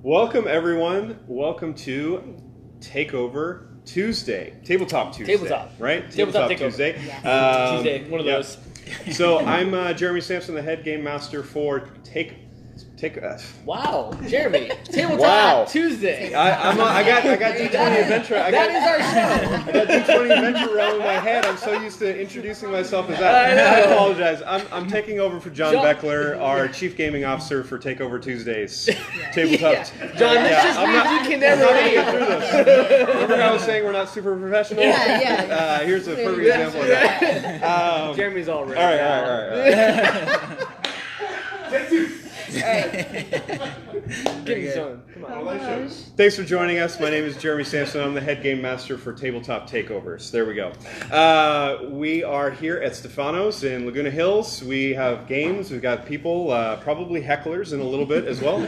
Welcome, everyone. Welcome to Takeover Tuesday. Tabletop Tuesday. Tabletop. Right? Tabletop Tuesday. Yes. Tuesday, one of those. So I'm Jeremy Sampson, the head game master for Take. Wow, Jeremy. Tabletop Tuesday. I got D20 Adventure. That is our show. I got D20 Adventure Row in my head. I'm so used to introducing myself as that. I apologize. I'm taking over for John Beckler, our Chief Gaming Officer for Takeover Tuesdays. Tabletop. Yeah. John, this just means you can never leave. Remember how I was saying we're not super professional? Yeah. Here's a perfect example of that. Jeremy's all ready. All right. Take two. All right. Give me some. Come on. Thanks for joining us. My name is Jeremy Sampson. I'm the head game master for Tabletop Takeovers. There we go. We are here at Stefano's in Laguna Hills. We have games. We've got people, probably hecklers in a little bit as well,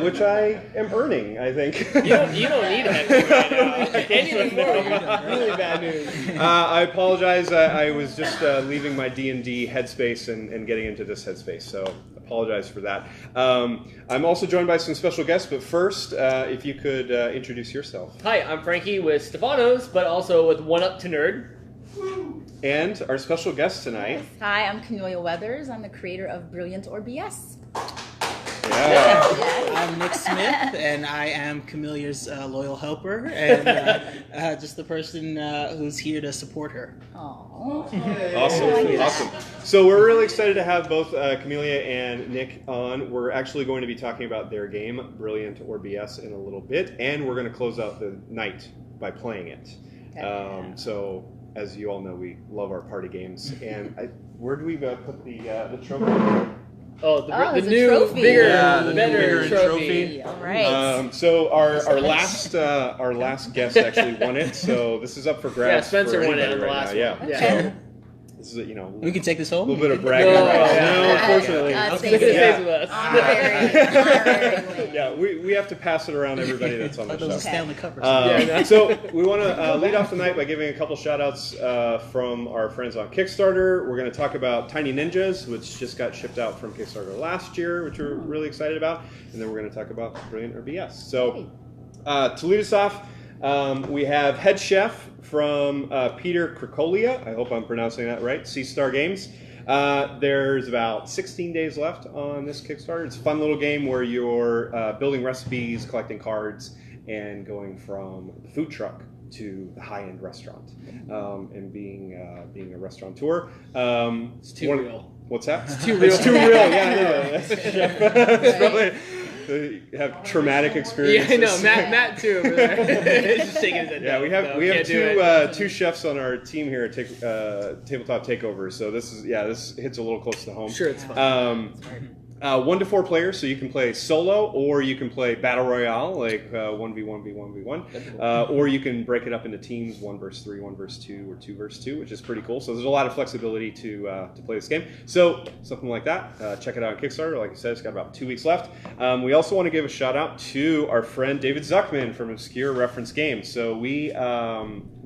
which I am earning, I think. You don't need a heckler right now. Anything more, really bad news. I apologize. I was just leaving my D&D headspace and getting into this headspace, so apologize for that. I'm also joined by some special guests, but first, if you could introduce yourself. Hi, I'm Frankie with Stefano's, but also with One Up to Nerd. And our special guest tonight. Yes. Hi, I'm Kimelia Weathers. I'm the creator of Brilliant or BS. Yeah. I'm Nick Smith, and I am Kimelia's loyal helper, and just the person who's here to support her. Awesome. So we're really excited to have both Kimelia and Nick on. We're actually going to be talking about their game, Brilliant or BS, in a little bit, and we're going to close out the night by playing it. So, as you all know, we love our party games. And where do we put the trophy? The new, trophy. bigger, the better bigger trophy. All right. So our last guest actually won it. So this is up for grabs. Yeah, Spencer for won it anybody in the right last now. one. Yeah. Okay. So this is We can take this home. a little bit of bragging rights. No, unfortunately. Stays with us. Honorary. Yeah, we have to pass it around everybody that's on the Those are show. Stanley Cup. So we want to lead off the night by giving a couple shout-outs from our friends on Kickstarter. We're going to talk about Tiny Ninjas, which just got shipped out from Kickstarter last year, which we're really excited about. And then we're going to talk about Brilliant or BS. So to lead us off, we have Head Chef from Peter Kricolia. I hope I'm pronouncing that right. Sea Star Games. There's about 16 days left on this Kickstarter. It's a fun little game where you're building recipes, collecting cards, and going from the food truck to the high-end restaurant, and being a restaurateur. It's too real. What's that? It's too real. It's too real. Yeah, it's probably. They have traumatic experiences. Yeah, I know. Matt too over there. He's just shaking his head. Yeah, we have two chefs on our team here at Tabletop Takeover. So this hits a little close to home. Sure, it's fun. 1 to 4 players, so you can play solo, or you can play battle royale, like 1v1v1v1, or you can break it up into teams, 1 versus 3, 1 versus 2, or 2 versus 2, which is pretty cool. So there's a lot of flexibility to play this game. So something like that, check it out on Kickstarter. Like I said, it's got about 2 weeks left. We also want to give a shout out to our friend David Zuckman from Obscure Reference Games. So we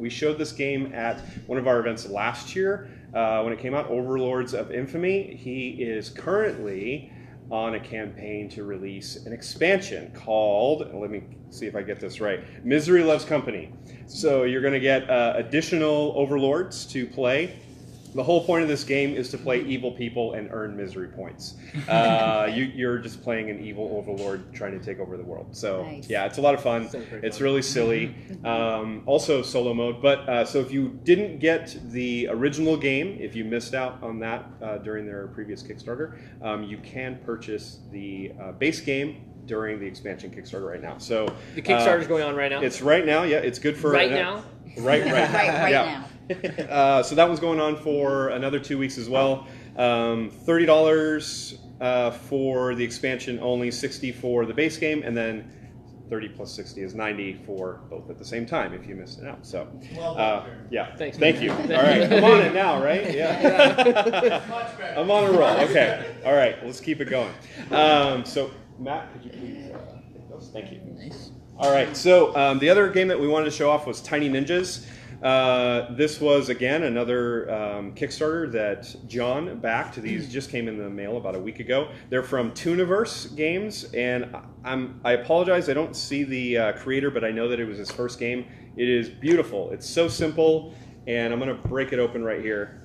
showed this game at one of our events last year when it came out, Overlords of Infamy. He is currently on a campaign to release an expansion called, let me see if I get this right, Misery Loves Company. So you're going to get additional overlords to play. The whole point of this game is to play evil people and earn misery points. You're just playing an evil overlord trying to take over the world. So yeah, it's a lot of fun. It's really silly. Also solo mode. But so if you didn't get the original game, if you missed out on that during their previous Kickstarter, you can purchase the base game during the expansion Kickstarter right now. So The Kickstarter's going on right now? It's right now. Yeah, it's good for right now. Right now. So that one's going on for another 2 weeks as well. $30 for the expansion only, $60 for the base game, and then 30 plus 60 is 90 for both at the same time if you missed it out. So, yeah. Thanks. Thank you. All right, I'm on it now, right? Yeah. I'm on a roll. Okay. All right, let's keep it going. So, Matt, could you please take those? Thank you. Nice. All right, so the other game that we wanted to show off was Tiny Ninjas. This was, again, another Kickstarter that John backed. These just came in the mail about a week ago. They're from Tooniverse Games, and I apologize, I don't see the creator, but I know that it was his first game. It is beautiful. It's so simple, and I'm going to break it open right here.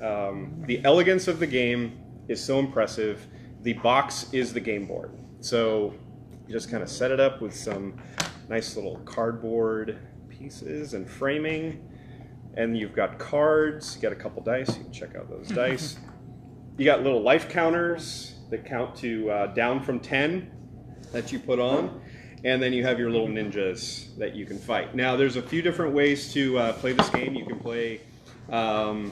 The elegance of the game is so impressive. The box is the game board. So you just kind of set it up with some nice little cardboard pieces and framing. And you've got cards. You got a couple dice. You can check out those dice. You got little life counters that count to down from 10 that you put on. And then you have your little ninjas that you can fight. Now, there's a few different ways to play this game. You can play 1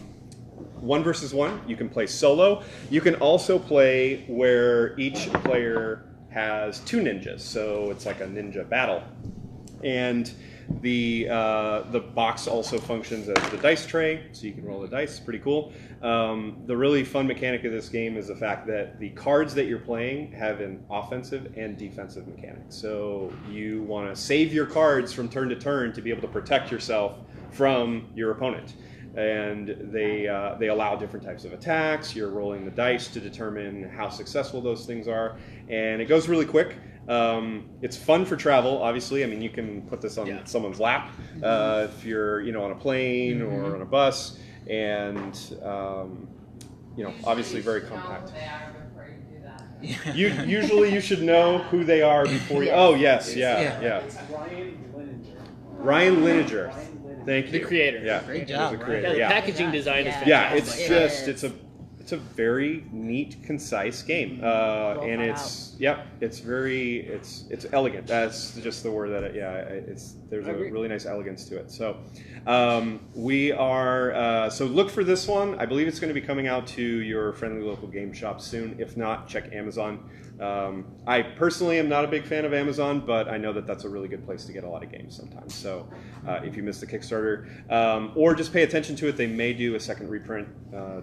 versus 1. You can play solo. You can also play where each player has 2 ninjas. So it's like a ninja battle. And the box also functions as the dice tray, so you can roll the dice. It's pretty cool. The really fun mechanic of this game is the fact that the cards that you're playing have an offensive and defensive mechanic. So you want to save your cards from turn to turn to be able to protect yourself from your opponent. And they allow different types of attacks. You're rolling the dice to determine how successful those things are. And it goes really quick. It's fun for travel, obviously. I mean, you can put this on someone's lap if you're, on a plane or on a bus, and obviously very compact. Usually, you should know who they are before you. Oh yes, yeah. It's Ryan Lineker. Thank you. The creator. Yeah, Great job. the creator. The Yeah. packaging design is Yeah, fantastic. it's a very neat, concise game, and it's it's elegant. That's just the word that there's a really nice elegance to it. So we are so look for this one. I believe it's going to be coming out to your friendly local game shop soon. If not, check Amazon. I personally am not a big fan of Amazon, but I know that that's a really good place to get a lot of games sometimes. So if you missed the Kickstarter, or just pay attention to it, they may do a second reprint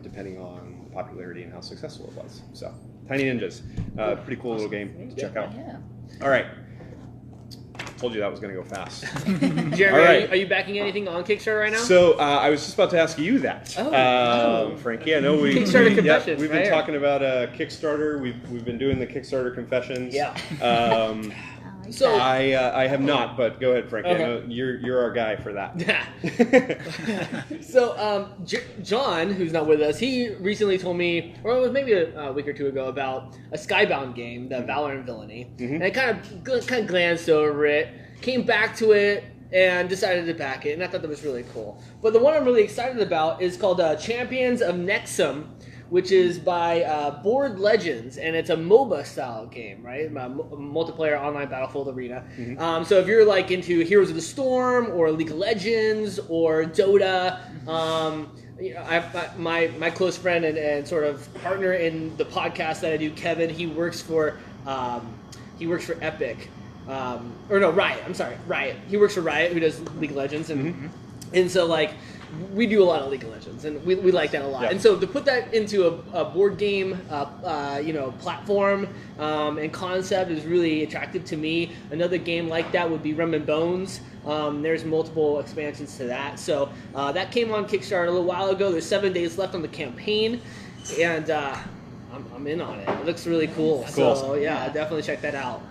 depending on popularity and how successful it was. So Tiny Ninjas, pretty cool little game to check out. Yeah. All right. Told you that was going to go fast. Jeremy, All right. are you backing anything on Kickstarter right now? So I was just about to ask you that, Frankie. I know Kickstarter confessions. We've been talking about Kickstarter. We've been doing the Kickstarter confessions. Yeah. So I have not, but go ahead, Frankie. Okay. I know you're our guy for that. So John, who's not with us, he recently told me, or it was maybe a week or two ago, about a Skybound game, the Valor and Villainy. And I kind of glanced over it, came back to it, and decided to back it, and I thought that was really cool. But the one I'm really excited about is called Champions of Nexum, which is by Board Legends, and it's a MOBA style game, right? Multiplayer online battlefield arena. So if you're like into Heroes of the Storm or League of Legends or Dota, my close friend and sort of partner in the podcast that I do, Kevin, he works for Epic. Riot. I'm sorry, Riot. He works for Riot, who does League of Legends, and so like we do a lot of League of Legends, and we like that a lot. Yeah. And so to put that into a board game, platform and concept is really attractive to me. Another game like that would be Rum and Bones. There's multiple expansions to that. So that came on Kickstarter a little while ago. There's 7 days left on the campaign, and I'm in on it. It looks really cool. Cool. So yeah, definitely check that out.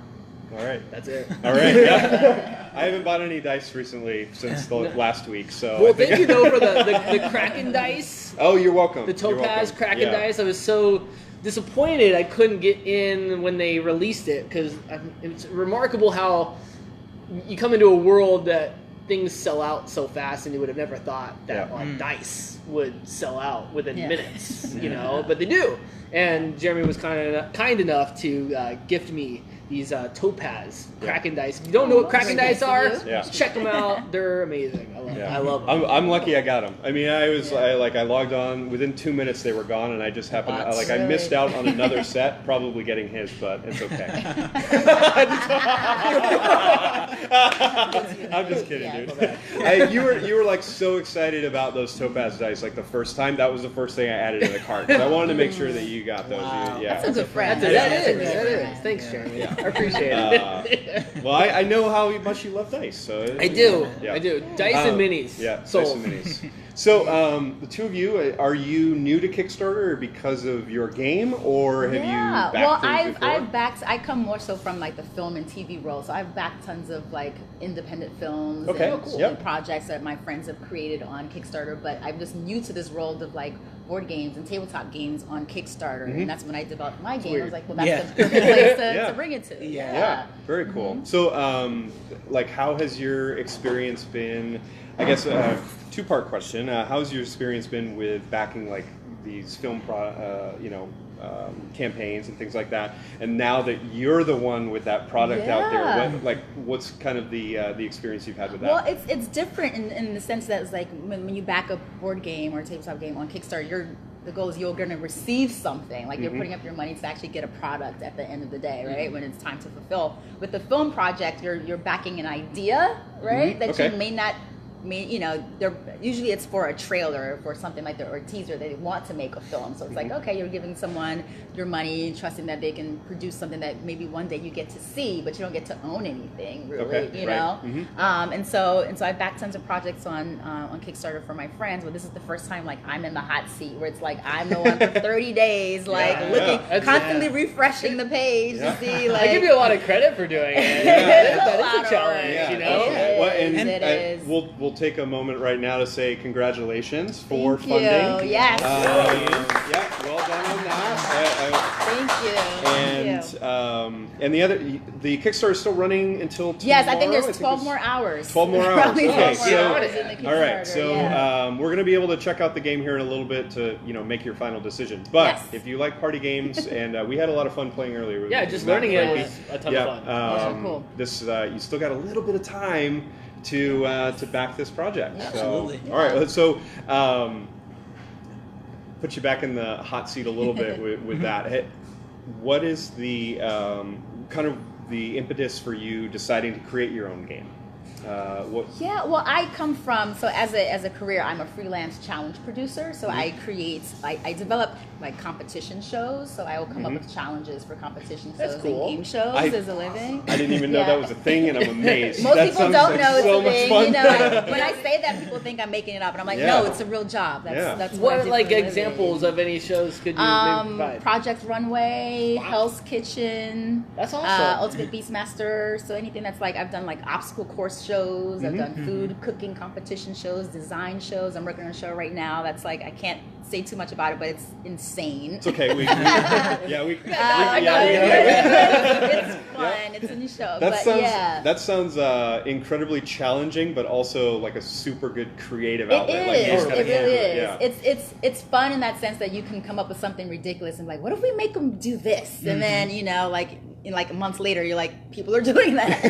All right. That's it. All right. Yeah. I haven't bought any dice recently since the last week, so. Well, thank you though for the Kraken dice. Oh, you're welcome. The You're Topaz welcome. Kraken Yeah. dice. I was so disappointed I couldn't get in when they released it, because it's remarkable how you come into a world that things sell out so fast, and you would have never thought that dice would sell out within minutes, but they do. And Jeremy was kind enough to gift me these Topaz Kraken dice. If you don't know what Kraken dice are, check them out. They're amazing. I love them. I'm lucky I got them. I mean, I logged on within 2 minutes they were gone, and I just happened I missed out on another set, probably getting his, but it's okay. I'm just kidding, dude. You were like so excited about those Topaz dice like the first time. That was the first thing I added to the cart. 'Cause I wanted to make sure that you you got those. Wow. Yeah. That's a good friend. That That's a good is. friend. Thanks, Jeremy. Yeah. I appreciate it. Well, I know how much you love dice. So I do. Yeah. I do. Dice and minis. Yeah, Sold. dice and minis. So, the two of you, are you new to Kickstarter because of your game, or have you backed things before? I come more so from like the film and TV role, so I've backed tons of like independent films Okay. and, Cool. Yep. and projects that my friends have created on Kickstarter. But I'm just new to this world of like board games and tabletop games on Kickstarter, and that's when I developed my game. I was like, well, that's the perfect place to bring it to. Yeah, very cool. So, like, how has your experience been? I guess two-part question. How's your experience been with backing like these film, campaigns and things like that? And now that you're the one with that product out there, what's kind of the experience you've had with that? Well, it's different in the sense that it's like when you back a board game or a tabletop game on Kickstarter, the goal is you're going to receive something. Like you're putting up your money to actually get a product at the end of the day, right? When it's time to fulfill. With the film project, you're backing an idea, right? That you may not. Usually it's for a trailer or for something like that, or a teaser. They want to make a film, so it's like, okay, you're giving someone your money, trusting that they can produce something that maybe one day you get to see, but you don't get to own anything, really. You know. And so I backed tons of projects on Kickstarter for my friends. But this is the first time like I'm in the hot seat, where it's like I'm the one for 30 days, constantly refreshing the page to see. Like, I give you a lot of credit for doing it. That is a challenge, you know. It is. We'll take a moment right now to say congratulations for Thank you. funding. Yes. Yeah, well done on that. Thank you. And the Kickstarter is still running until tomorrow. Yes, I think there's 12 more hours. 12 more hours. Probably 12 Okay, more hours in the Kickstarter, all right. So we're going to be able to check out the game here in a little bit to make your final decision. But if you like party games, and we had a lot of fun playing earlier. Yeah, just learning it was a ton of fun. Cool. This you still got a little bit of time to back this project. Yeah. Absolutely. All right. So put you back in the hot seat a little bit with that. Hey, what is the kind of the impetus for you deciding to create your own game? Well, I come from, so as a career, I'm a freelance challenge producer. So I develop like competition shows. So I will come up with challenges for competition shows and game shows as a living. I didn't even know that was a thing, and I'm amazed. Most people don't know it's so a thing. much fun. When I say that, people think I'm making it up, and I'm like, no, it's a real job. That's what like examples of any shows could you maybe provide? Project Runway, Hell's Kitchen. That's awesome. Ultimate Beastmaster. So anything that's like, I've done like obstacle course shows. I've done food cooking competition shows, design shows. I'm working on a show right now that's like, I can't say too much about it, but it's insane. It's okay. It's fun. It's a new show. That sounds incredibly challenging, but also like a super good creative outlet. It really is. It's fun in that sense that you can come up with something ridiculous and like, what if we make them do this? And then like a month later, you're like, people are doing that.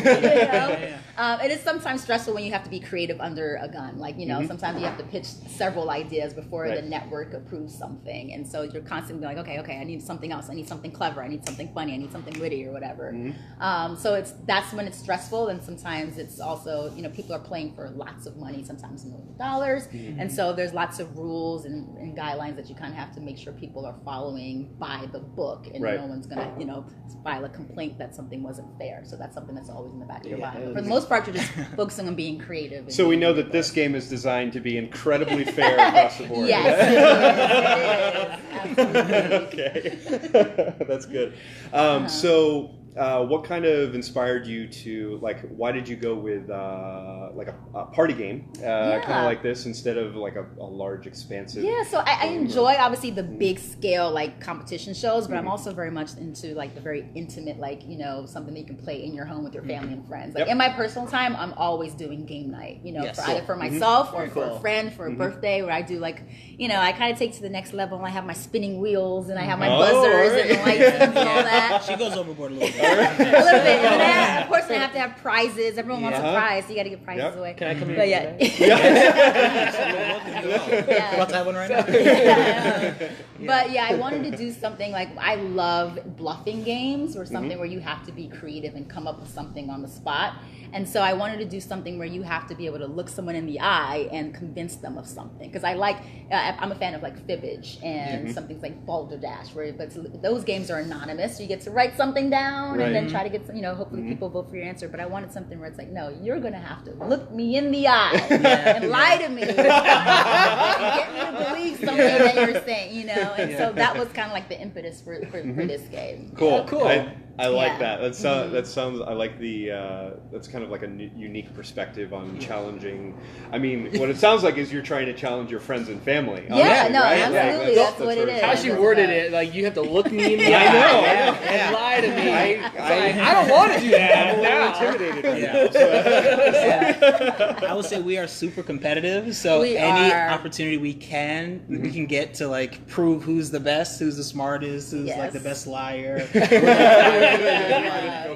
And it's sometimes stressful when you have to be creative under a gun. Like, sometimes you have to pitch several ideas before the network approves something. And so you're constantly like, okay, I need something else. I need something clever. I need something funny. I need something witty or whatever. So that's when it's stressful. And sometimes it's also, people are playing for lots of money, sometimes millions of dollars. And so there's lots of rules and guidelines that you kind of have to make sure people are following by the book. And no one's going to, file a complaint that something wasn't fair. So that's something that's always in the back of your mind. But for the most part, you're just focusing on being creative. So we know that this game is designed to be incredibly fair across the board. Yes, it is. Okay, that's good. So what kind of inspired you to, why did you go with like a party game, kind of like this, instead of like a large, expansive? Yeah, so I enjoy obviously the big scale competition shows, but I'm also very much into the very intimate, something that you can play in your home with your family and friends. In my personal time, I'm always doing game night, either for myself or for a friend for a birthday, where I do I kind of take to the next level, and I have my spinning wheels and I have my buzzers and the lights and all that. She goes overboard a little bit. A little bit. And then, of course, to have prizes. Everyone wants a prize, so you got to give prizes away. Can I come But here? About to have one right now. But yeah, I wanted to do something like, I love bluffing games or something where you have to be creative and come up with something on the spot. And so I wanted to do something where you have to be able to look someone in the eye and convince them of something. Because I'm a fan of like Fibbage and some things like Balderdash, but those games are anonymous. So you get to write something down and then try to get some, hopefully people vote for your answer. But I wanted something where it's like, no, you're going to have to look me in the eye and lie to me and get me to believe something that you're saying, And so that was kind of like the impetus for this game. Cool. Cool. I like that. That sounds. I like the. That's kind of like a unique perspective on challenging. I mean, what it sounds like is you're trying to challenge your friends and family. Yeah, honestly, no, right? absolutely. That's what it is. How she worded it, like you have to look me in the eye. I know. And lie to me. I don't want to do that. I'm now. intimidated right now. I would say we are super competitive, so opportunity we can get to like prove who's the best, who's the smartest, who's like the best liar.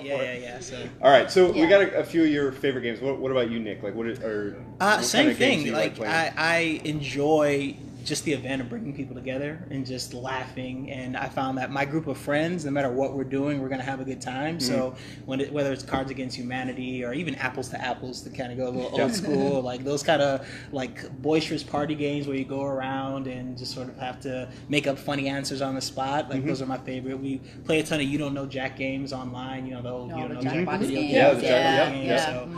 Yeah. So. All right, so we got a few of your favorite games. What about you, Nick? Like, what same kind of games do thing. you Like playing? I enjoy just the event of bringing people together and just laughing. And I found that my group of friends, no matter what we're doing, we're going to have a good time. So whether it's Cards Against Humanity or even Apples to Apples to kind of go a little old school, like those kind of like boisterous party games where you go around and just sort of have to make up funny answers on the spot. Like those are my favorite. We play a ton of You Don't Know Jack games online. The old You Don't Know Jack video games. Yeah. So,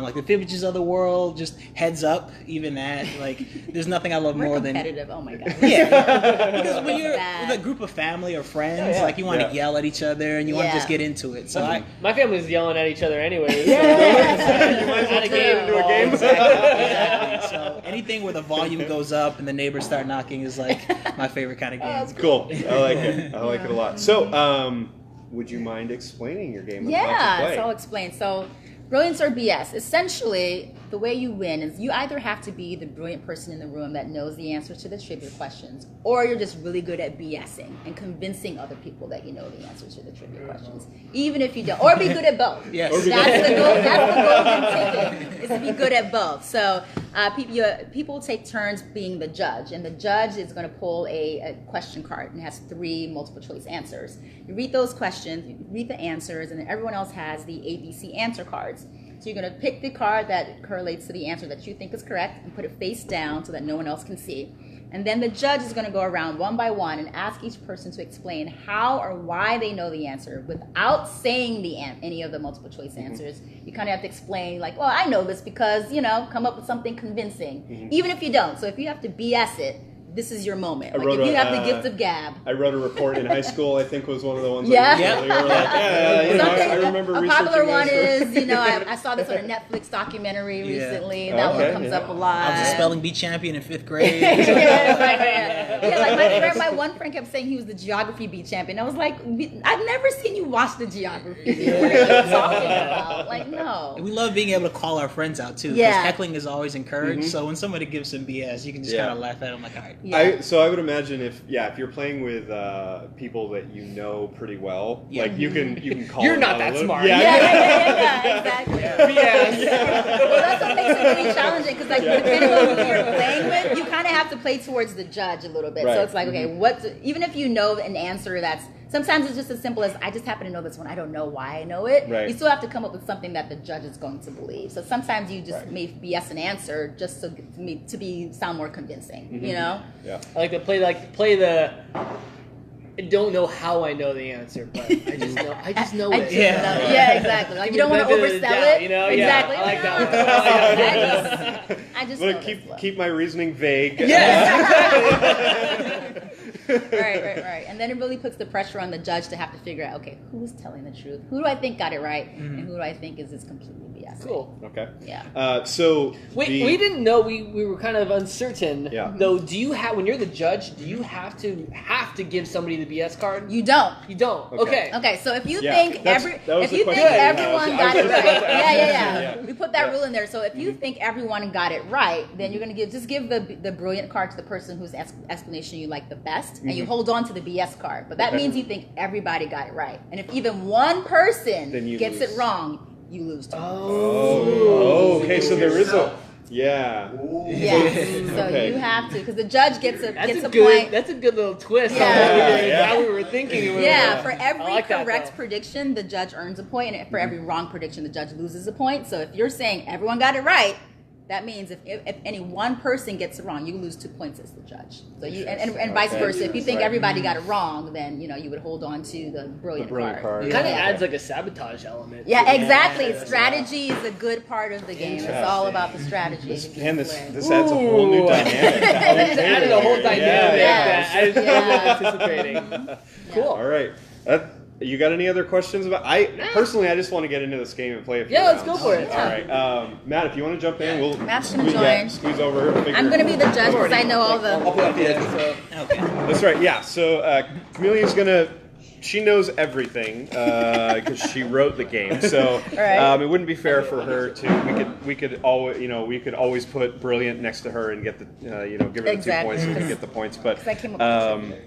like the Fibbages of the world, just heads up, even that. Like, there's nothing I love more than competitive. Oh my god. Because when you're with a group of family or friends, like you want to yell at each other and you want to just get into it. So my family's yelling at each other anyways. You might as well turn it into a game. Exactly. So anything where the volume goes up and the neighbors start knocking is like my favorite kind of game. Cool. I like it. I like it a lot. So, would you mind explaining your game? And how to play? So I'll explain. So, Brilliance or BS. Essentially, the way you win is you either have to be the brilliant person in the room that knows the answers to the trivia questions, or you're just really good at BSing and convincing other people that you know the answers to the trivia questions, even if you don't, or be good at both. Yes. That's the goal. That's the golden ticket, is to be good at both. So people take turns being the judge, and the judge is going to pull a question card and has 3 multiple choice answers. You read those questions, you read the answers, and then everyone else has the ABC answer cards. So you're going to pick the card that correlates to the answer that you think is correct and put it face down so that no one else can see. And then the judge is going to go around one by one and ask each person to explain how or why they know the answer without saying any of the multiple choice answers. You kind of have to explain, like, well, I know this because, come up with something convincing, even if you don't. So if you have to BS it, this is your moment. Like if you have the gift of gab. I wrote a report in high school. I think was one of the ones. Yeah. I remember. A popular one is, I saw this on a Netflix documentary recently. That one comes up a lot. I was a spelling bee champion in 5th grade. Like my one friend kept saying he was the geography bee champion. I was like, I've never seen you watch the geography bee. What are you talking about? Like, no. We love being able to call our friends out too. Because heckling is always encouraged. So when somebody gives some BS, you can just kind of laugh at them like, all right. So I would imagine if you're playing with people that you know pretty well, like you can call. You're them not out that a little. smart. Exactly. Well, that's what makes it really challenging because, depending on who you're playing with, you kind of have to play towards the judge a little bit. Right. So it's like, okay, even if you know an answer that's. Sometimes it's just as simple as, I just happen to know this one. I don't know why I know it. Right. You still have to come up with something that the judge is going to believe. So sometimes you just may BS an answer just to sound more convincing. Yeah. I like to play the. I don't know how I know the answer, but I just know it. Yeah, exactly. Like you don't want to oversell it. Exactly. I like that one. I just I'm gonna keep my reasoning vague. Right. And then it really puts the pressure on the judge to have to figure out, okay, who's telling the truth? Who do I think got it right? And who do I think is completely BS? Cool. Okay. Yeah. So we didn't know. We were kind of uncertain. Yeah. Though, do you have, when you're the judge, do you have to give somebody the BS card? You don't. You don't. Okay. Okay. So if you think everyone got it right, we put that rule in there. So if you think everyone got it right, then you're gonna give the brilliant card to the person whose explanation you like the best, and you hold on to the BS card. But that means you think everybody got it right. And if even one person Then you gets lose. it wrong, you lose 2 points. Oh, okay. So there is a Yes. So Okay. you have to, because the judge gets a good, point. That's a good little twist. Yeah. How we were thinking. Yeah, for every like that, correct though. prediction, the judge earns a point, and for every wrong prediction, the judge loses a point. So if you're saying everyone got it right, that means if any one person gets it wrong, you lose 2 points as the judge. So you and vice versa. If you think everybody got it wrong, then you would hold on to the brilliant card. It kind of adds like a sabotage element. Yeah, exactly. Strategy is a good part of the game. It's all about the strategy. This adds a whole new dynamic. It's added a whole dynamic that I was anticipating. Cool. All right. You got any other questions about? Personally, I just want to get into this game and play a few Yeah, let's rounds. go for it. All right, Matt, if you want to jump in, we'll Matt's gonna join. Squeeze over. I'm going to be the judge because I know all I'll the. put up the edges. Okay. That's right. Yeah. So Kimelia's gonna. She knows everything because she wrote the game. So Right. it wouldn't be fair for her to. We could always put brilliant next to her and get the give her the 2 points so we can get the points. But I came up with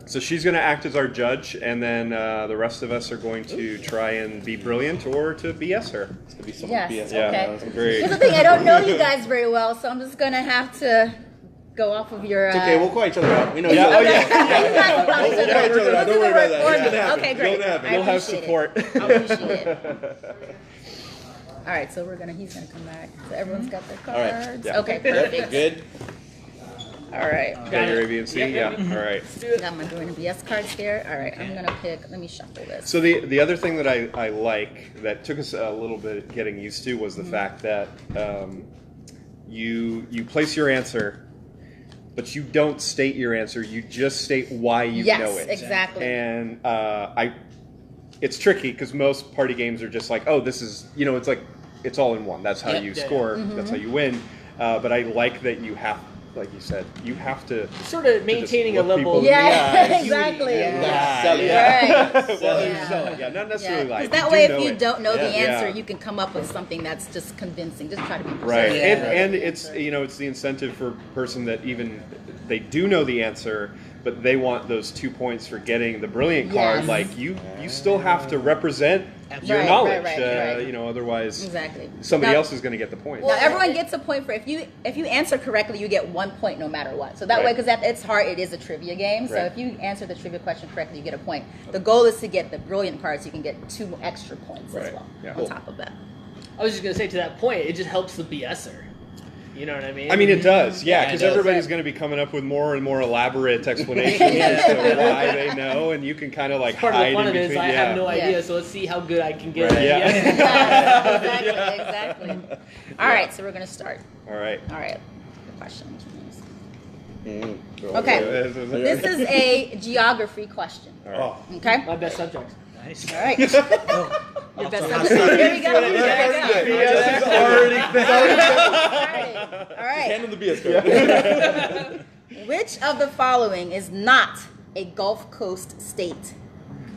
so she's going to act as our judge, and then the rest of us are going to try and be brilliant or to BS her. It's gonna be some Yes. BS. Yeah, Okay. that's great. Here's the thing, I don't know you guys very well, so I'm just going to have to go off of your. It's okay. We'll call each other out. We know Yeah, each oh, other. yeah. You guys will call each We'll other call each other We'll out. do Don't worry the about that. work It's for gonna you. happen. Okay, great. It's gonna happen. I We'll have appreciate support. it. I appreciate it. All right, so he's gonna come back. So everyone's got their All right. cards. Yeah. Okay, Yep, perfect. good. All right. Got your A, B, and C? Yeah. All right. Got my doing BS cards here. All right, I'm gonna pick. Let me shuffle this. So the other thing that I like that took us a little bit getting used to was the fact that you place your answer, but you don't state your answer. You just state why you Yes, know it. exactly. And it's tricky because most party games are just like, oh, this is it's like it's all in one. That's how you score. That's how you win. But I like that you have. Like you said, you have to Sort of maintaining a look level. people- Yeah, exactly. Yeah. Sell it. Right. Well, Yeah. sell it. Yeah, not necessarily Yeah, like. because that you way, do if know you it. don't know the answer, Yeah. you can come up with something that's just convincing. Just try to be Right, persuasive. and it's it's the incentive for a person that even they do know the answer, but they want those 2 points for getting the brilliant card. Yes. Like you still have to represent your Right, knowledge. right. Otherwise, Exactly. somebody Now- else is going to get the point. Now everyone gets a point for if you answer correctly, you get 1 point no matter what. So that way, Right. because it's hard, it is a trivia game. So Right. if you answer the trivia question correctly, you get a point. The goal is to get the brilliant card, so you can get 2 extra points as Right. well Yeah. on Cool. top of that. I was just gonna say to that point, it just helps the BSer. You know what I mean? I mean, it does, yeah, Yeah, it because does. everybody's going to be coming up with more and more elaborate explanations as to why they know, and you can kind of like part of hide the fun in of it between. is I have no Yeah. idea, so let's see how good I can get. Right. it. Yeah. Exactly. All right, so we're gonna start. All right. All right, the questions. Mm. Okay. This This is a geography question. Oh. Okay. My best subject. Nice. All right. Your Best subject. Here we go. Here we go. All right. Handle the BS card. Which of the following is not a Gulf Coast state?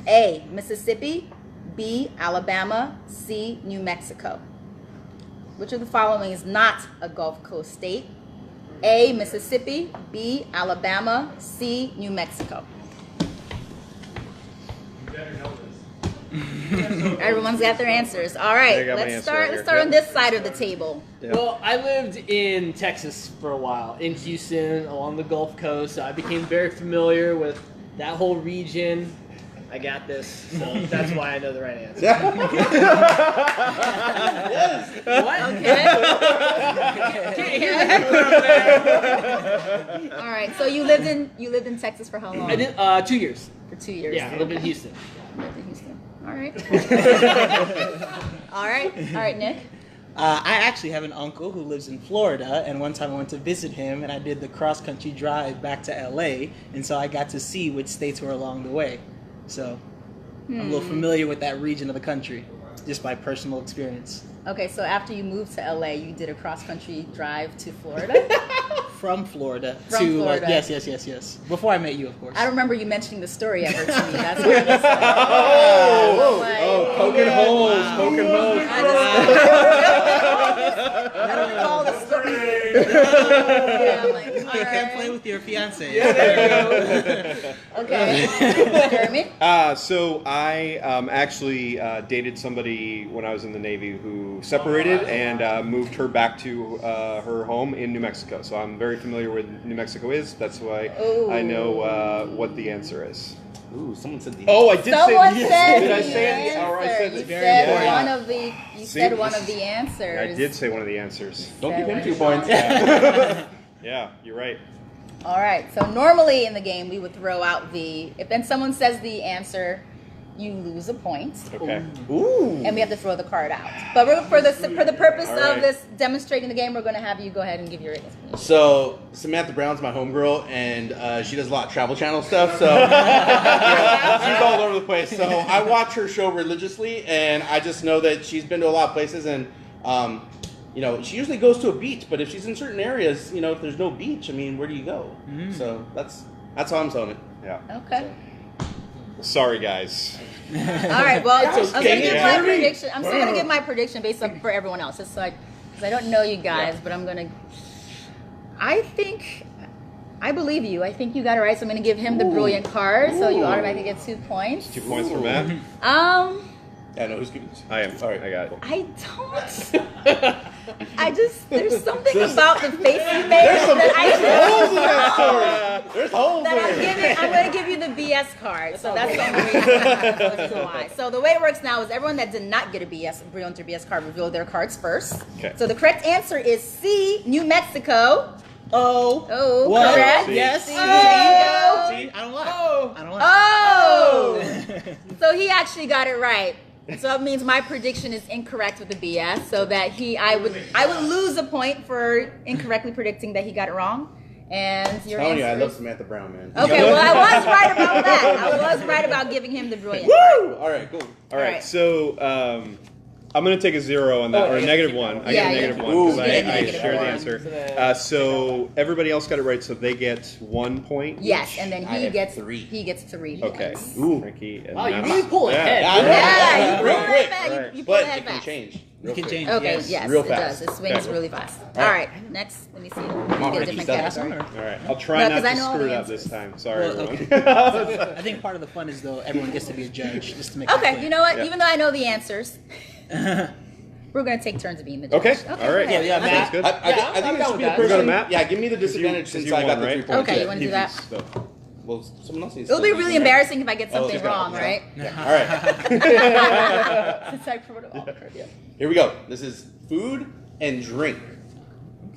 A, Mississippi, B, Alabama, C, New Mexico. Which of the following is not a Gulf Coast state? A, Mississippi, B, Alabama, C, New Mexico. Everyone's got their answers. All I right, got my let's answer start. right Let's here. start on Yep. this side of the table. Well, I lived in Texas for a while, in Houston, along the Gulf Coast. So I became very familiar with that whole region. I got this, so that's why I know the right answer. What? Okay. Can't hear the heckler up there. All right. So you lived in Texas for how long? I did 2 years. For 2 years. Yeah, I lived in Houston. Lived in Houston. All right. All right. All right, Nick. I actually have an uncle who lives in Florida, and one time I went to visit him, and I did the cross-country drive back to LA, and so I got to see which states were along the way. So I'm a little familiar with that region of the country, just by personal experience. Okay, so after you moved to LA, you did a cross-country drive to Florida. From Florida From to Florida. like yes. Before I met you, of course. I don't remember you mentioning the story ever to me. That's why I just Poking holes, poking holes. I don't recall the story. Yeah, I'm like, You all can't play right. with your fiance. Yeah, there you go. Okay. Jeremy? So I actually dated somebody when I was in the Navy who separated and moved her back to her home in New Mexico. So I'm very familiar with New Mexico is. That's why I know what the answer is. Ooh, someone said the. Oh, I did Someone say said Did I the say it? Or I answer. said You it. said important. one of the. You See, said one this- of the answers. I did say one of the answers. Don't give him That 2 was- points. Yeah, you're right. All right. So normally in the game we would throw out the. If then someone says the answer, you lose a point, Okay. Ooh. and we have to throw the card out. But for the purpose All right. of this demonstrating the game, we're going to have you go ahead and give your explanation. So Samantha Brown's my homegirl, and she does a lot of Travel Channel stuff. So she's all over the place. So I watch her show religiously, and I just know that she's been to a lot of places, and she usually goes to a beach. But if she's in certain areas, if there's no beach, I mean, where do you go? So that's how I'm selling it. Yeah. Okay. Sorry, guys. All right. Well, I'm going to give my Jeremy. prediction. I'm still going to give my prediction based on for everyone else. It's like because I don't know you guys, but I'm going to. I believe you. I think you got it right. So I'm going to give him the brilliant card. So you automatically get 2 points. 2 points for Matt. Yeah, I know who's giving. I am. All right. I got it. I don't. There's something about the face you made that There's holes that in it. I'm going to give you the BS card. So that's the only reason why. So the way it works now is everyone that did not get a brilliant or BS card reveal their cards first. Okay. So the correct answer is C, New Mexico. Oh, What? correct. Yes. See, See? there you go. I don't lie. Oh. I don't lie. Oh! So he actually got it right. So that means my prediction is incorrect with the BS. So that I would lose a point for incorrectly predicting that he got it wrong. And your I'm telling you, I answer love is- Samantha Brown, man. Okay, well I was right about that. I was right about giving him the brilliant. Woo! All right, cool. All right. right. So I'm going to take a 0 on that, or a negative 1. I Yeah, get a yeah. negative 1 Ooh, because you I get a negative share the one. answer. So everybody else got it right, so they get 1 point. Yes, and then I he have gets 3. He gets 3 Okay. points. Ooh. Frankie and Wow, you Matt. really pull ahead. Yeah, I know. Yeah, you Real pull quick. it back. Right. You pull But ahead it can fast. change. You real can quick. change. Okay, Yes. yes, Real it fast. does. It swings Okay. really fast. All All right. right, next, let me see. on, Get a Ricky, different start. category. All right. I'll try No, not 'cause I to know all screw the it up this answers. time. Sorry, Well, everyone. I think part of the fun is though everyone gets to be a judge, just to make it Okay, clear. you know what? Yeah. Even though I know the answers, we're gonna take turns of being the judge. Okay. All right. go ahead. Yeah, Sounds Matt. good. I Yeah, think I'm it down should be with the that. We're going to person. Matt? Yeah, give me the 'Cause disadvantage you since won, I got the right? 3 points. Okay, Yeah. you want to do that? So, Well, someone else needs It'll to be do really it. embarrassing if I get something okay. wrong, Yeah. right? All right. Since I wrote it all. Yeah. Here we go. This is food and drink.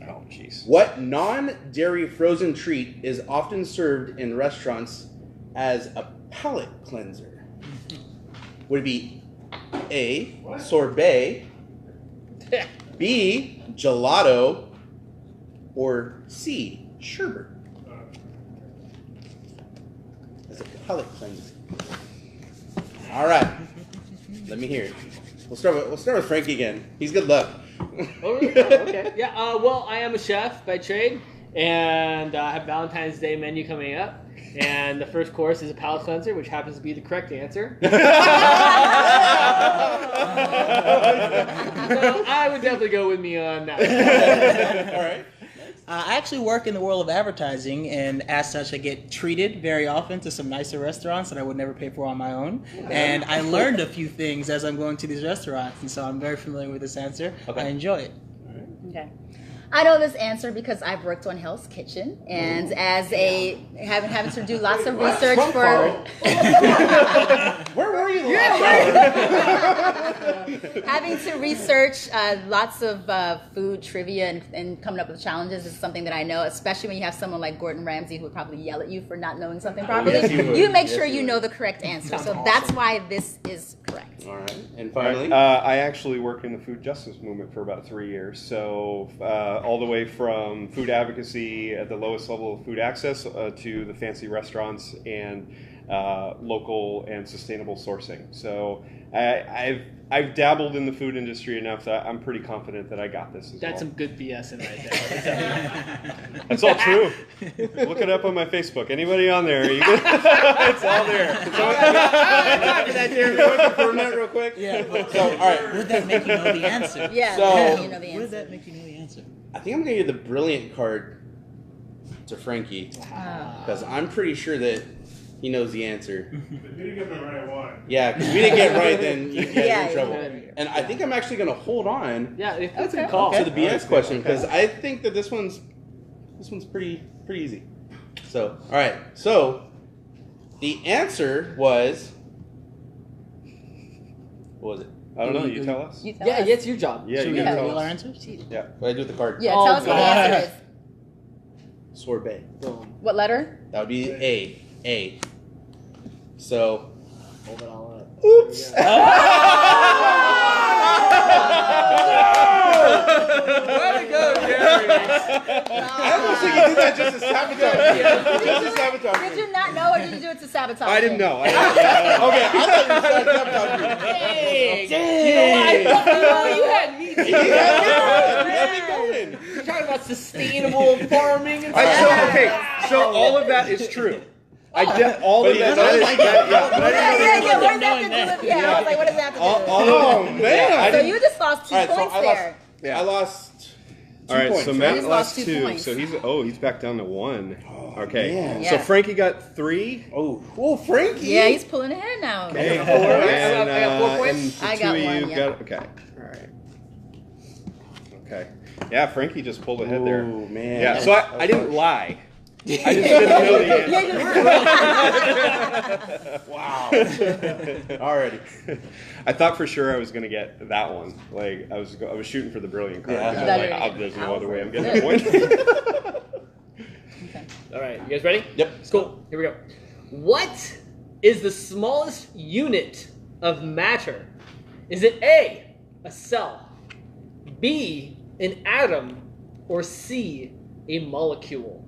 oh, jeez. What non-dairy frozen treat is often served in restaurants as a palate cleanser? Would it be A, sorbet, B, gelato, or C, sherbet? As a palate cleanser. All right. Let me hear it. We'll start with Frankie again. He's good luck. Oh, really? Oh, okay. Yeah. Well, I am a chef by trade, and I have Valentine's Day menu coming up. And the first course is a palate cleanser, which happens to be the correct answer. So I would definitely go with me on that. All right. I actually work in the world of advertising, and as such, I get treated very often to some nicer restaurants that I would never pay for on my own. And I learned a few things as I'm going to these restaurants, and so I'm very familiar with this answer. Okay. I enjoy it. Okay. I know this answer because I've worked on Hell's Kitchen, and as having to do lots of research for Where were you last hour? having to research lots of food trivia and coming up with challenges is something that I know, especially when you have someone like Gordon Ramsay who would probably yell at you for not knowing something properly. Yes, he would. You make Yes, sure he you would. know the correct answer. Sounds So awesome. that's why this is correct. All right. And All right. finally, I actually worked in the food justice movement for about 3 years. So all the way from food advocacy at the lowest level of food access to the fancy restaurants and local and sustainable sourcing. So I've dabbled in the food industry enough that I'm pretty confident that I got this as That's well. some good BS in right there. That's all true. Look it up on my Facebook. Anybody on there? It's all there. confirm that real quick. Yeah, but So, all right. would that make you know the answer? Yeah, So- you know the Would answer. that make you know the answer? I think I'm gonna give the brilliant card to Frankie because I'm pretty sure that he knows the answer. If you didn't get the right one. Yeah, because we didn't get it right, then you're in trouble. Yeah. And I think I'm actually gonna hold on Yeah, that's Okay. a call. to the BS question because I think that this one's pretty easy. So all right, so the answer was what was it? I don't know. You tell us. You tell Yeah, us. it's your job. Yeah, Should you we gotta reveal tell our us. answers? Yeah. What I do with the card? Yeah, Oh, tell us what the God. answer is. Sorbet. Boom. What letter? That would be A. So Hold it all up. oops. Way to go, Jerry. I almost think you did that just to sabotage me. Just to sabotage Did me. you not know, or did you do it to sabotage? I didn't me? know. Okay, I thought you were trying to sabotage me. You know what? I thought you had me. Let me going. You're talking about sustainable farming and stuff. So all of that is true. All But of he that. doesn't like it. Yeah, what does that have to do with? Yeah, I was like, what does that have to do with? Oh man. So you just lost 2 All right, so points I there. I lost 2 All right, points. so right? Matt He's lost lost 2 2, points. so he's back down to 1. Okay, man. so Yeah. Frankie got 3. Oh, Frankie. Yeah, he's pulling ahead now. Okay, I 4, got 4 points? and the I 2 got of you 1, yeah. got okay. All right. Okay. Yeah, Frankie just pulled ahead there. Oh man. Yeah, so I didn't lie. I just didn't know the answer. Wow. Alrighty. I thought for sure I was going to get that one. Like I was shooting for the brilliant card. Yeah. 'Cause I'm like, there's no other way I'm getting a point. All right, you guys ready? Yep. Cool. Here we go. What is the smallest unit of matter? Is it A, a cell, B, an atom, or C, a molecule?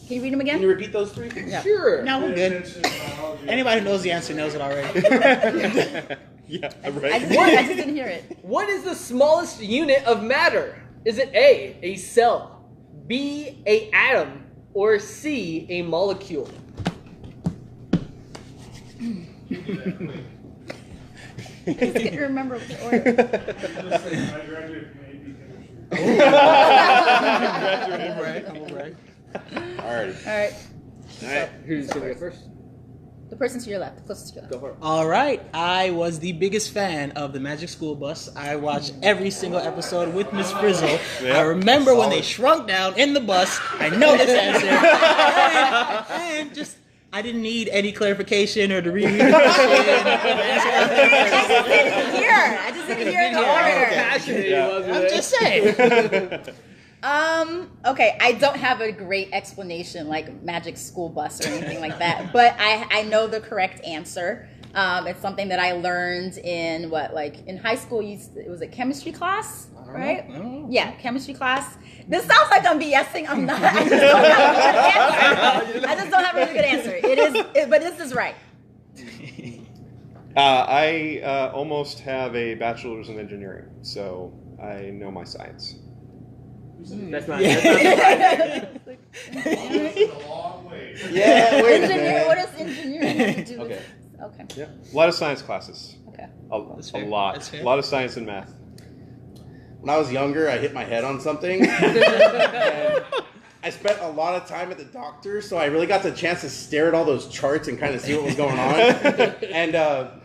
Can you read them Can you again? repeat those 3? Yeah. Sure. No, we're good. Attention to biology. Anybody who knows the answer knows it already. Yeah, I right. just didn't hear it. What is the smallest unit of matter? Is it A, cell, B, a atom, or C, a molecule? I just can't remember the order. I graduated from AP chemistry. Alrighty. All right. All right, who's going to go first? The person to your left, the closest to your left. Go for it. All right, I was the biggest fan of the Magic School Bus. I watched every single episode with Miss Frizzle. I remember when they shrunk down in the bus. I know this answer, and just I didn't need any clarification or to reread the question. I just didn't hear the order. Passionate he was with I'm it. just saying. Okay, I don't have a great explanation like Magic School Bus or anything like that, but I know the correct answer. It's something that I learned in in high school. It was a chemistry class, right? I don't know. Yeah, chemistry class. This sounds like I'm BSing. I'm not. I just don't have a really good answer. It is, but this is right. I almost have a bachelor's in engineering, so I know my science. That's not. Yeah. It's a long way. Yeah, wait a Engineer. minute. What does engineering have to do with? Okay. Okay. Yeah, a lot of science classes. Okay. That's A fair. lot. That's fair. A lot of science and math. When I was younger, I hit my head on something. And I spent a lot of time at the doctor, so I really got the chance to stare at all those charts and kind of see what was going on. And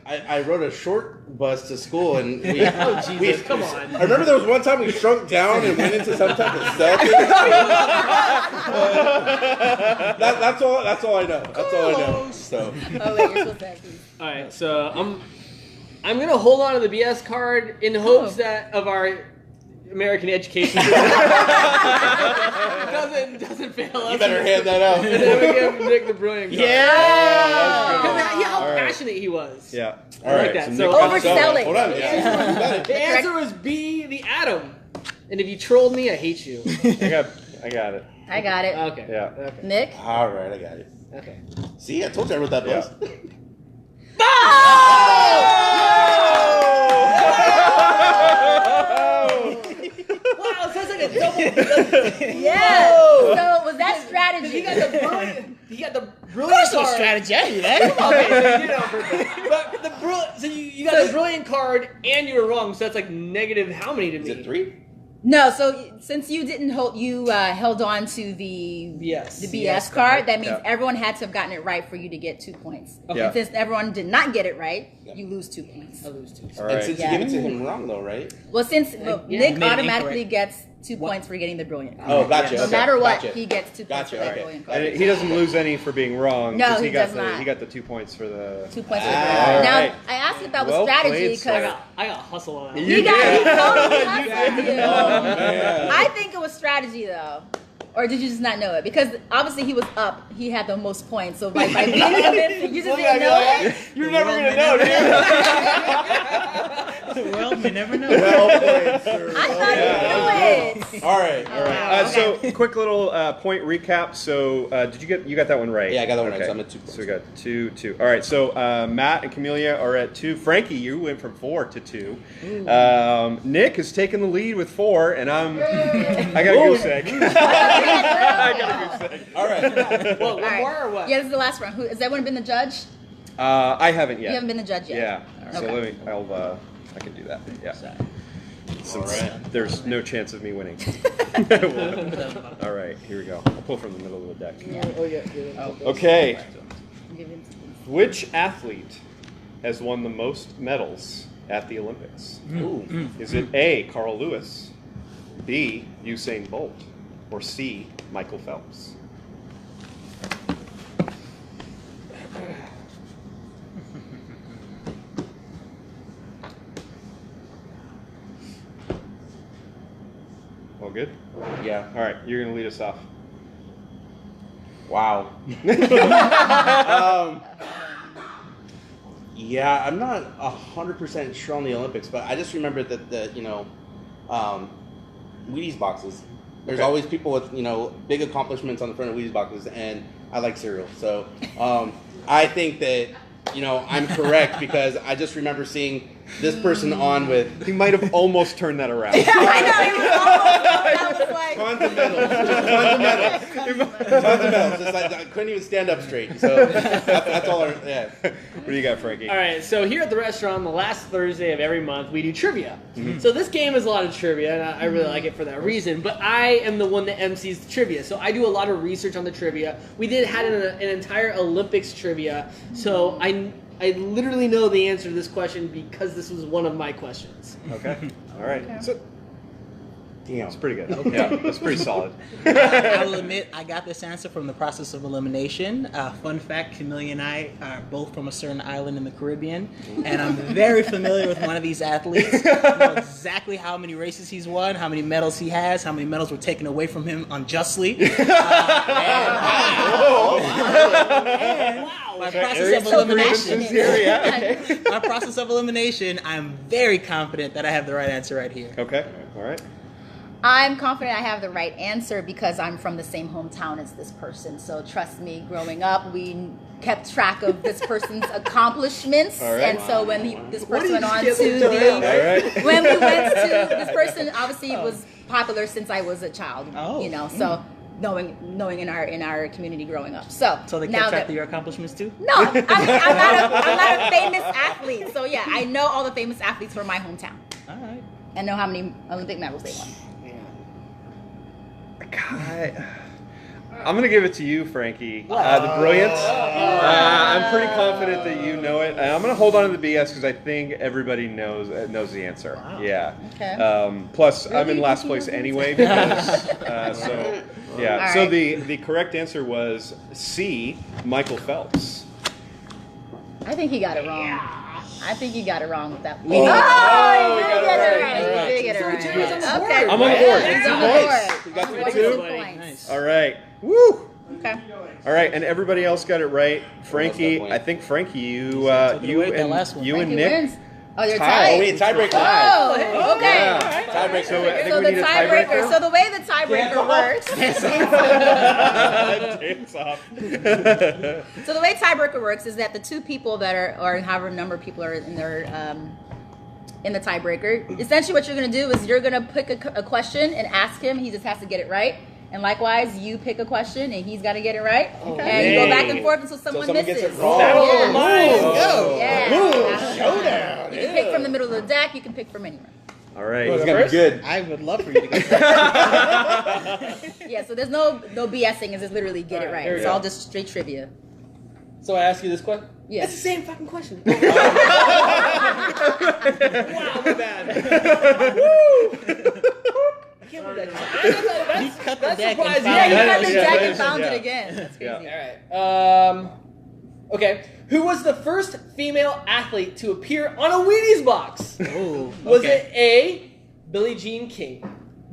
I rode a short bus to school, and we. Oh, Jesus, come on. I remember there was one time we shrunk down and went into some type of cell thing. That's all. That's all I know. That's all I know. So. Oh wait, you're supposed to have these. All right, so I'm gonna hold on to the BS card in hopes that of our American education system doesn't fail us. You better hand that out. And then we give Nick the brilliant card. Yeah. Because how All right. passionate he was. Yeah. I like that. so So Nick got Overselling. Hold on. Yeah. the answer was B, the atom. And if you trolled me, I hate you. I got it. I got it. Okay. Yeah. Okay. Nick. All right, I got it. Okay. See, I told you I wrote that bus. Wow, it sounds like a double. Yeah. So was that strategy? He got the brilliant. He got the brilliant Personal card. strategy. I knew that. Okay, so you did it on purpose. But the brilliant. So you You got a brilliant card, and you were wrong, so that's like negative how many to me? Is it 3? No, so since you didn't hold, you held on to the BS card. That means everyone had to have gotten it right for you to get 2 points. Okay. And since everyone did not get it right, you lose 2 points. I lose 2. All right. And since you give it to him wrong, though, right? Well, since Nick made it automatically incorrect. gets 2 points for getting the brilliant card. Oh, gotcha. No okay, matter what, gotcha. he gets 2 points Gotcha, for that okay. brilliant card. And he doesn't lose any for being wrong. No, 'cause he got does not. He got the 2 points for the. 2 points for the Ah, brilliant card. Now, alright. I asked if that was Well strategy played, because I got hustle on that. You he did. totally hustled you. Man. I think it was strategy though. Or did you just not know it? Because obviously he was up. He had the most points. So by being in you just didn't know it. You're The never world gonna may know, never dude. Well, you never know. Well played, sir. I thought you knew it. All right. Wow. So quick little point recap. So did you got that one right? Yeah, I got that one right, so I'm at 2 So we got 2. All right. So Matt and Kimelia are at 2. Frankie, you went from 4 to 2. Nick has taken the lead with 4, and I got a goose egg. I got a goose egg. All right. What, one All right. more or what? Yeah, this is the last round. Who has everyone been the judge? I haven't yet. You haven't been the judge yet. Yeah. So Okay. I can do that. Yeah. Since All right. there's no chance of me winning. All right, here we go. I'll pull from the middle of the deck. Oh, yeah. Okay. Which athlete has won the most medals at the Olympics? Ooh. Is it A, Carl Lewis, B, Usain Bolt, or C, Michael Phelps? All good? Yeah. All right, you're going to lead us off. Wow. Yeah, I'm not 100% sure on the Olympics, but I just remember that Wheaties boxes. There's Okay. always people with big accomplishments on the front of Wheaties boxes, and I like cereal, so I think that I'm correct because I just remember seeing this person on with He might have almost turned that around. I know. He was almost, I was like, tons of medals, tons of medals. Just like I couldn't even stand up straight. So that's all. Yeah. What do you got, Frankie? All right, so here at the restaurant, the last Thursday of every month, we do trivia. So this game is a lot of trivia, and I really like it for that reason. But I am the one that MCs the trivia, so I do a lot of research on the trivia. We had an entire Olympics trivia, so I literally know the answer to this question because this was one of my questions. Okay. All right. So, Damn. it's pretty good. Yeah, that's pretty solid. I will admit I got this answer from the process of elimination. Fun fact, Kimelia and I are both from a certain island in the Caribbean, and I'm very familiar with one of these athletes. I know exactly how many races he's won, how many medals he has, how many medals were taken away from him unjustly. My process of elimination. My process of elimination, I'm very confident that I have the right answer right here. Okay. All right. I'm confident I have the right answer because I'm from the same hometown as this person. So trust me, growing up, we kept track of this person's accomplishments. All right. And so when this person went on to All right. when we went to, this person obviously was popular since I was a child, so knowing in our community growing up. So they now kept track of your accomplishments too? No, I'm not a famous athlete. So yeah, I know all the famous athletes from my hometown. All right. And know how many Olympic medals they won. God. I'm going to give it to you, Frankie. The brilliance. I'm pretty confident that you know it. I'm going to hold on to the BS because I think everybody knows the answer. Wow. Yeah. Okay. Plus, I'm Really? in last place anyway because so yeah. All So right. the correct answer was C, Michael Phelps. I think he got it wrong. I think you got it wrong with that. Oh, you got it right. You did get it right. It's on the board. Okay. I'm on the board. It's on Two the points. board. You got Two two? points. Nice. All right. Woo. Okay. All right, and everybody else got it right. Frankie, point. I think Frankie, you Took it away with that last one. and Frankie Nick. wins. Oh, you're Tie. tied. Oh wait, tiebreaker. Oh, okay. Yeah. Tiebreaker. So I think So we the need a tiebreaker. So the way the tiebreaker works. Dance off. So the way tiebreaker works is that the two people that are, or however number of people are in their in the tiebreaker, essentially what you're going to do is you're going to pick a question and ask him. He just has to get it right. And likewise, you pick a question and he's got to get it right. Okay. And you go back and forth until someone someone misses. gets it wrong. Battle of the Yeah. minds. Go. Yeah. Ooh, showdown. You can pick from the middle of the deck. You can pick from anywhere. All right. It's gonna be good. I would love for you to go first. Yeah, so there's no BSing. It's just literally get it Alright, right. here we It's go. all just straight trivia. So I ask you this question. Yeah. It's the same fucking question. Wow, my bad. Woo! I can't believe that. You cut the That's deck and surprising. found Yeah, you it. got the Yeah, deck yeah, and found yeah. it again. That's crazy. Yeah. All right. Okay. Who was the first female athlete to appear on a Wheaties box? Ooh, Was okay. it A, Billie Jean King,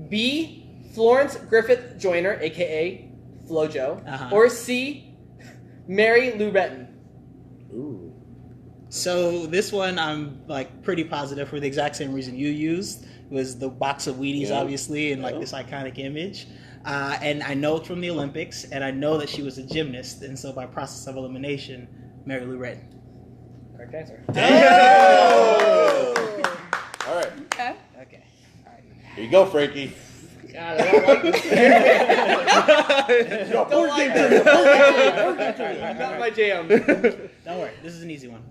B, Florence Griffith Joyner, aka FloJo, Uh-huh. or C, Mary Lou Retton? Ooh. So this one I'm like pretty positive for the exact same reason you used, was the box of Wheaties, Yeah. obviously, and like Yeah. this iconic image. And I know it's from the Olympics, and I know that she was a gymnast, and so by process of elimination, Mary Lou Retton. Correct answer. Oh! All right. Okay. Okay. All right. Here you go, Frankie. God, I don't like this. Don't like this. Not my jam. Don't worry, this is an easy one.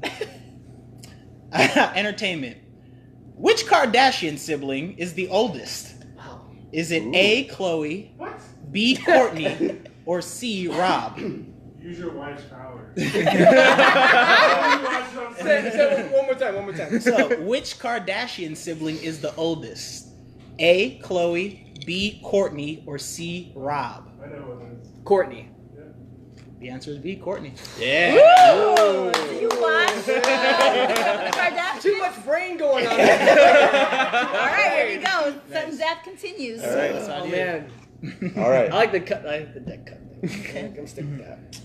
Entertainment. Which Kardashian sibling is the oldest? Wow. Is it A, Chloe, What? B, Courtney, or C, Rob? Use your wife's power. Say one more time. So, which Kardashian sibling is the oldest? A, Chloe, B, Courtney, or C, Rob? I know what it is. Courtney. The answer is B, Courtney. Yeah. Ooh, do you watch Kardashian? Too much brain going on. All All right, here we go. Sudden death continues. All right. Oh man, All right. I like the cut. I like the deck cut. I'm sticking with that.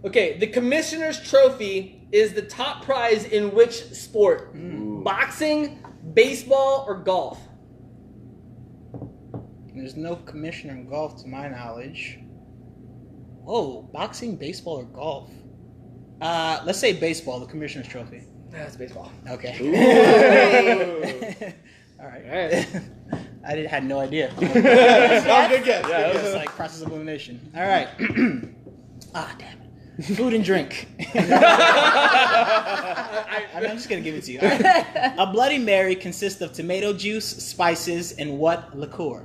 Okay, the Commissioner's Trophy is the top prize in which sport? Boxing, baseball, or golf? There's no commissioner in golf to my knowledge. Whoa, boxing, baseball, or golf? Let's say baseball, the commissioner's trophy. That's baseball. Okay. All right. All right. I had no idea. No, good guess. Yeah, Good It's guess. like process of elimination. All right. Damn it. Food and drink. I'm just gonna give it to you. All right. A Bloody Mary consists of tomato juice, spices, and what liqueur?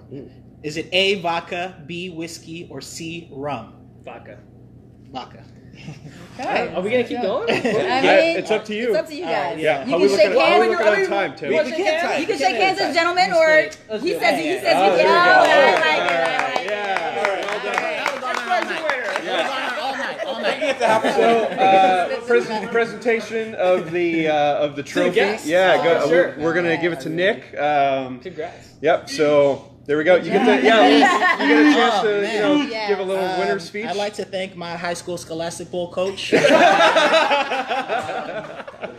Is it A, vodka, B, whiskey, or C, rum? Vodka. Vodka. Okay. Are we gonna keep going? I Yeah, mean, it's up to you. It's up to you guys. Yeah. You How can we shake looking at- how we hands. looking at time, Tim? You want to We shake can't hands? tie. You can shake hands as gentlemen, or Let's do he it. says Yeah, he yeah. says Oh, you there can. you Oh, go. I like it. I like it. Yeah. All right. All night. So, presentation of the trophy. guests. Yeah, Oh, sure. we're gonna give it to Nick. Congrats. Yep. So there we go. You get a chance to Yeah. give a little winner's speech. I'd like to thank my high school scholastic bowl coach.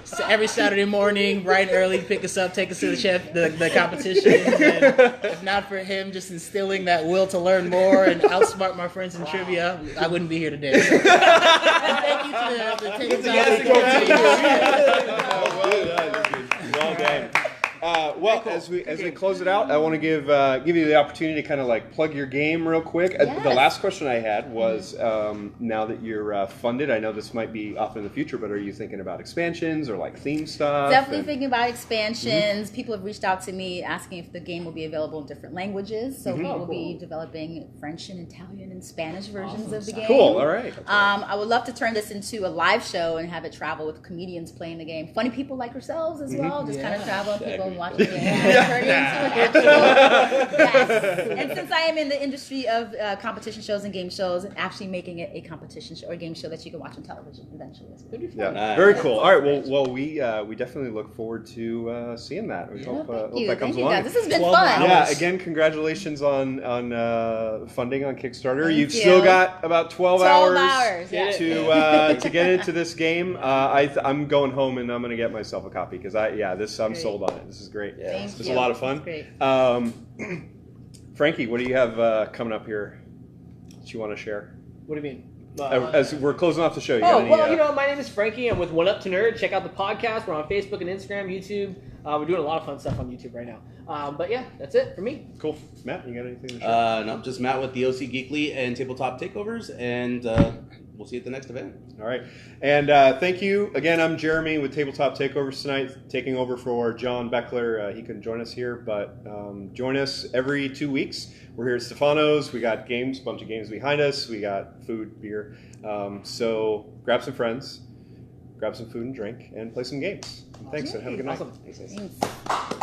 So every Saturday morning, bright and early, pick us up, take us to the competition. And if not for him just instilling that will to learn more and outsmart my friends in trivia, I wouldn't be here today. So, and thank you to the TableTop. Well done. Well, as we close it out, I want to give you the opportunity to kind of like plug your game real quick. Yes. The last question I had was, now that you're funded, I know this might be off in the future, but are you thinking about expansions or like theme stuff? Definitely thinking about expansions. People have reached out to me asking if the game will be available in different languages. So we will be developing French and Italian and Spanish versions of the game. Cool. All right. I would love to turn this into a live show and have it travel with comedians playing the game. Funny people like yourselves as well. Just kind of travel and people watching the game. Turn it into an actual yes. And since I am in the industry of competition shows and game shows, actually making it a competition show or game show that you can watch on television eventually. It's pretty fun. Yeah, Nice. very cool. All right, well, we definitely look forward to seeing that. We hope, Thank hope you. that comes Thank you along. guys. This has been 12 fun. hours. Yeah, again, congratulations on funding on Kickstarter. Thank You've you. still got about 12 hours yeah. to get into this game. I'm going home and I'm going to get myself a copy because I'm Great. sold on it. This is great. Yeah. Thank This is you. a lot of fun. Great. Frankie, what do you have coming up here that you want to share? What do you mean? As we're closing off the show, you got any, my name is Frankie. I'm with One Up to Nerd. Check out the podcast. We're on Facebook and Instagram, YouTube. We're doing a lot of fun stuff on YouTube right now. But yeah, that's it for me. Cool. Matt, you got anything to share? No, just Matt with the OC Geekly and Tabletop Takeovers, and we'll see you at the next event. All right. And thank you. Again, I'm Jeremy with Tabletop Takeovers tonight, taking over for John Beckler. He couldn't join us here, but join us every 2 weeks. We're here at Stefano's. We got games, bunch of games behind us. We got food, beer. So grab some friends, grab some food and drink, and play some games. Thanks, and have a good night. Awesome. Thanks.